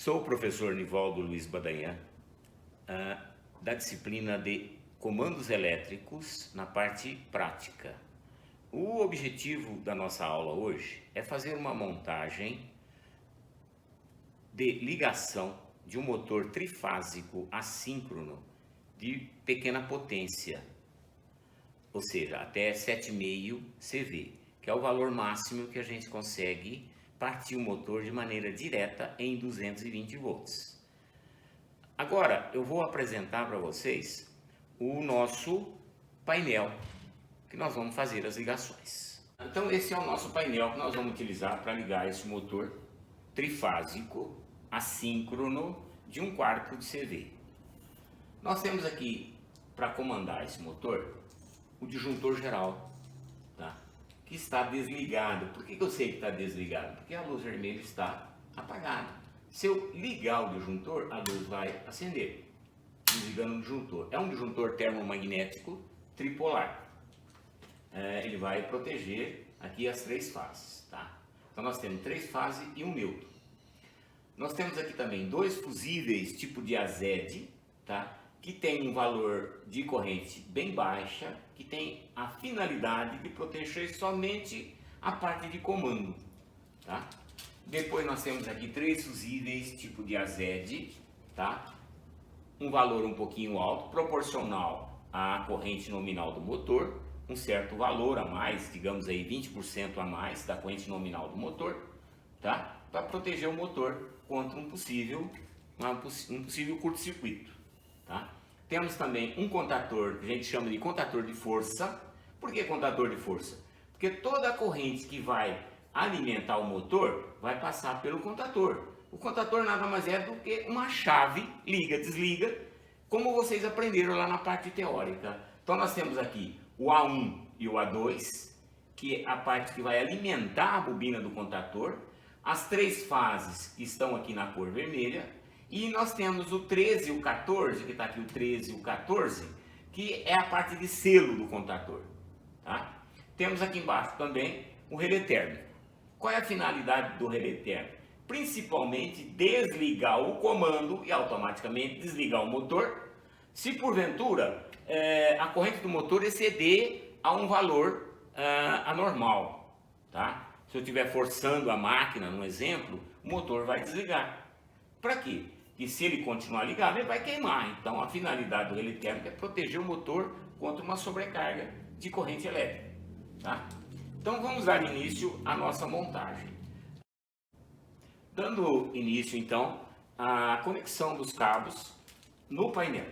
Sou o professor Nivaldo Luiz Badanhan, da disciplina de Comandos Elétricos na parte prática. O objetivo da nossa aula hoje é fazer uma montagem de ligação de um motor trifásico assíncrono de pequena potência, ou seja, até 7,5 CV, que é o valor máximo que a gente consegue partir o motor de maneira direta em 220 volts. Agora eu vou apresentar para vocês o nosso painel que nós vamos fazer as ligações. Então esse é o nosso painel que nós vamos utilizar para ligar esse motor trifásico assíncrono de 1/4 de CV. Nós temos aqui para comandar esse motor o disjuntor geral, tá? Que está desligado. Por que eu sei que está desligado? Porque a luz vermelha está apagada. Se eu ligar o disjuntor, a luz vai acender, desligando o disjuntor. É um disjuntor termomagnético tripolar. Ele vai proteger aqui as 3 fases, tá? Então nós temos 3 fases e 1 newton. Nós temos aqui também 2 fusíveis tipo de AZED, tá? Que tem um valor de corrente bem baixa, que tem a finalidade de proteger somente a parte de comando, tá? Depois nós temos aqui 3 fusíveis tipo de AZED, tá? Um valor um pouquinho alto, proporcional à corrente nominal do motor, um certo valor a mais, digamos aí 20% a mais da corrente nominal do motor, tá? Para proteger o motor contra um possível curto-circuito, tá? Temos também um contator que a gente chama de contator de força. Por que contator de força? Porque toda a corrente que vai alimentar o motor vai passar pelo contator. O contator nada mais é do que uma chave, liga, desliga, como vocês aprenderam lá na parte teórica. Então nós temos aqui o A1 e o A2, que é a parte que vai alimentar a bobina do contator, as 3 fases que estão aqui na cor vermelha, e nós temos o 13 e o 14, que está aqui o 13 e o 14, que é a parte de selo do contator, tá? Temos aqui embaixo também o relé térmico. Qual é a finalidade do relé térmico? Principalmente desligar o comando e automaticamente desligar o motor, se porventura a corrente do motor exceder a um valor anormal, tá? Se eu estiver forçando a máquina, no exemplo, o motor vai desligar. Para quê? Que se ele continuar ligado, ele vai queimar. Então a finalidade do relé térmico é proteger o motor contra uma sobrecarga de corrente elétrica, tá? Então vamos dar início à nossa montagem. Dando início então à conexão dos cabos no painel.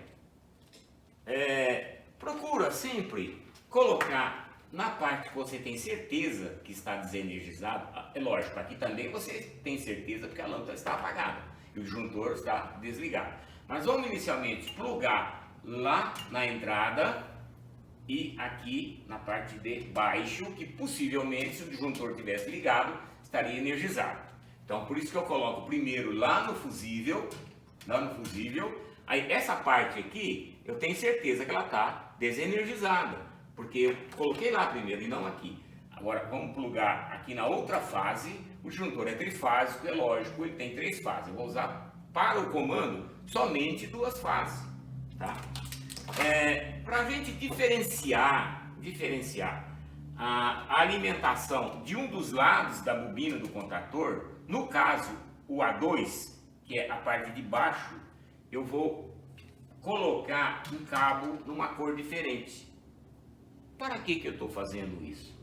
Procura sempre colocar na parte que você tem certeza que está desenergizado. É lógico, aqui também você tem certeza porque a lâmpada está apagada e o disjuntor está desligado. Mas vamos inicialmente plugar lá na entrada e aqui na parte de baixo, que possivelmente, se o disjuntor tivesse ligado, estaria energizado. Então por isso que eu coloco primeiro lá no fusível, aí essa parte aqui eu tenho certeza que ela está desenergizada, porque eu coloquei lá primeiro e não aqui. Agora vamos plugar aqui na outra fase. O disjuntor é trifásico, é lógico, ele tem 3 fases. Eu vou usar para o comando somente 2 fases, tá? Para a gente diferenciar a alimentação de um dos lados da bobina do contator, no caso o A2, que é a parte de baixo, eu vou colocar um cabo numa cor diferente. Para que eu estou fazendo isso?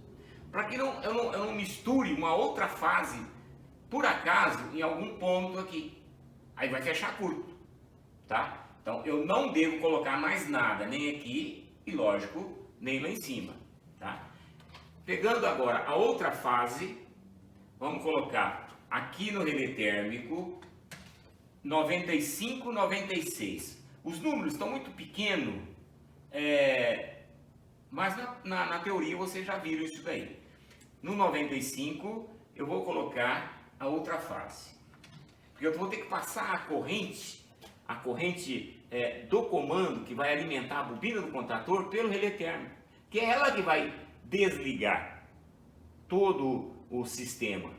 Para que eu não misture uma outra fase, por acaso, em algum ponto aqui. Aí vai fechar curto, tá? Então eu não devo colocar mais nada, nem aqui e, lógico, nem lá em cima, tá? Pegando agora a outra fase, vamos colocar aqui no relé térmico 95, 96. Os números estão muito pequenos, mas na teoria vocês já viram isso daí. No 95 eu vou colocar a outra fase, porque eu vou ter que passar a corrente do comando que vai alimentar a bobina do contator pelo relé térmico, que é ela que vai desligar todo o sistema.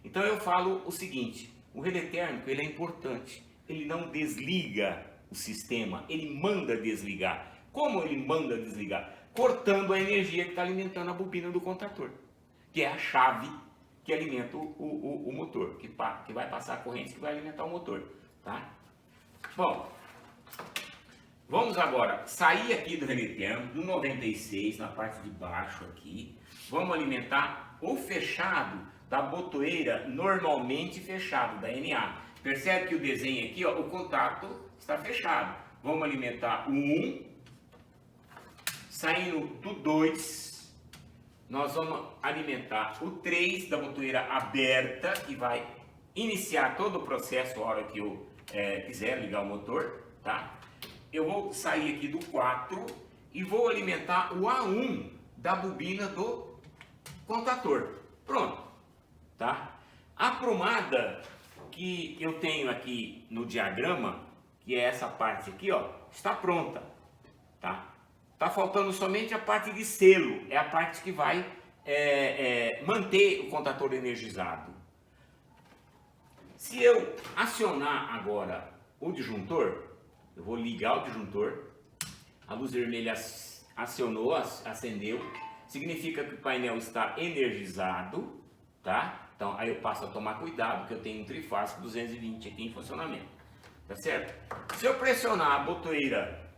Então eu falo o seguinte: O relé térmico ele é importante, ele não desliga o sistema, ele manda desligar. Como ele manda desligar? Cortando a energia que está alimentando a bobina do contator, que é a chave que alimenta o motor, que vai passar a corrente que vai alimentar o motor, tá? Bom, vamos agora sair aqui do relé térmico, do 96, na parte de baixo aqui. Vamos alimentar o fechado da botoeira normalmente fechado, da NA. Percebe que o desenho aqui, ó, o contato está fechado. Vamos alimentar o 1, saindo do 2. Nós vamos alimentar o 3 da botoeira aberta, que vai iniciar todo o processo a hora que eu quiser ligar o motor, tá? Eu vou sair aqui do 4 e vou alimentar o A1 da bobina do contator. Pronto, tá? A prumada que eu tenho aqui no diagrama, que é essa parte aqui, ó, está pronta, tá? Tá faltando somente a parte de selo, é a parte que vai manter o contator energizado. Se eu acionar agora o disjuntor, eu vou ligar o disjuntor, a luz vermelha acionou, acendeu, significa que o painel está energizado, tá? Então aí eu passo a tomar cuidado, porque eu tenho um trifásico 220 aqui em funcionamento, tá certo? Se eu pressionar a botoeira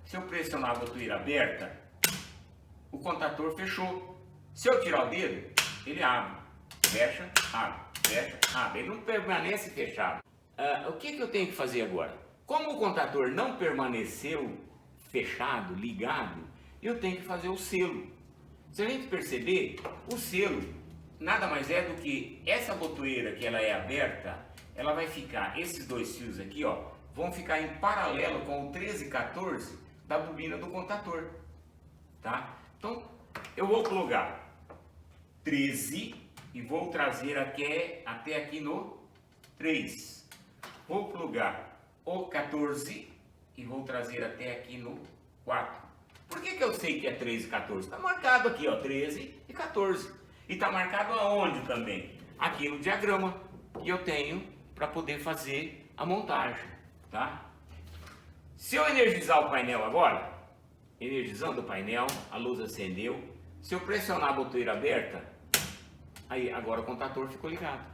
aberta, o contator fechou. Se eu tirar o dedo, ele abre, fecha, abre, fecha, abre. Ele não permanece fechado. O que eu tenho que fazer agora? Como o contator não permaneceu fechado, ligado, eu tenho que fazer o selo. Se a gente perceber, o selo nada mais é do que essa botoeira que ela é aberta, ela vai ficar, esses dois fios aqui, ó, vão ficar em paralelo com o 13 e 14 da bobina do contator, tá? Então, eu vou plugar 13 e vou trazer até aqui no 3. Vou plugar o 14 e vou trazer até aqui no 4. Por que eu sei que é 13 e 14? Está marcado aqui, ó, 13 e 14. E está marcado aonde também? Aqui no diagrama que eu tenho para poder fazer a montagem, tá? Se eu energizar o painel agora, energizando o painel, a luz acendeu. Se eu pressionar a botoeira aberta, aí agora o contator ficou ligado,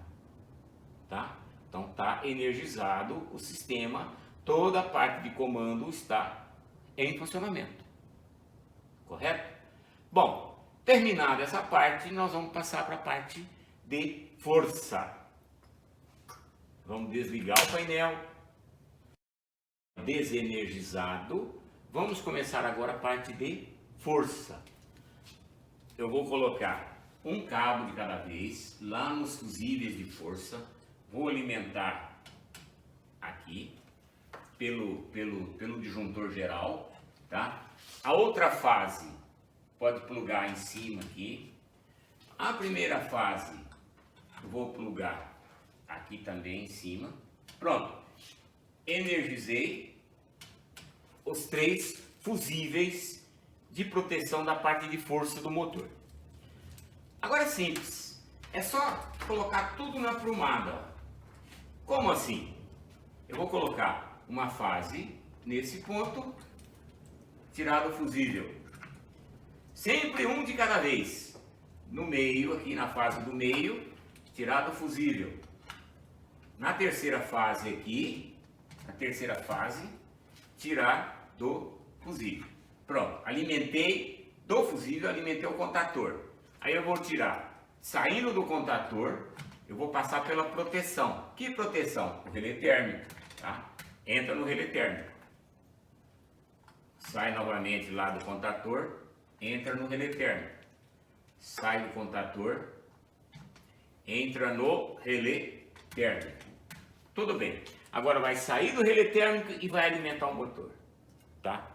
tá? Então está energizado o sistema, toda a parte de comando está em funcionamento, correto? Bom, terminada essa parte, nós vamos passar para a parte de força. Vamos desligar o painel, desenergizado. Vamos começar agora a parte de força. Eu vou colocar um cabo de cada vez lá nos fusíveis de força. Vou alimentar aqui pelo disjuntor geral, tá? A outra fase pode plugar em cima aqui. A primeira fase eu vou plugar aqui também em cima. Pronto. Energizei os 3 fusíveis de proteção da parte de força do motor. Agora é simples, é só colocar tudo na prumada. Como assim? Eu vou colocar uma fase nesse ponto, tirar do fusível. Sempre um de cada vez. No meio, aqui na fase do meio, tirar do fusível. Na terceira fase aqui, tirar do fusível. Pronto, alimentei do fusível, alimentei o contator. Aí eu vou tirar, saindo do contator, eu vou passar pela proteção. Que proteção? O relé térmico, tá? Entra no relé térmico. Sai novamente lá do contator, entra no relé térmico. Sai do contator, entra no relé térmico. Tudo bem. Agora vai sair do relé térmico e vai alimentar o motor, tá?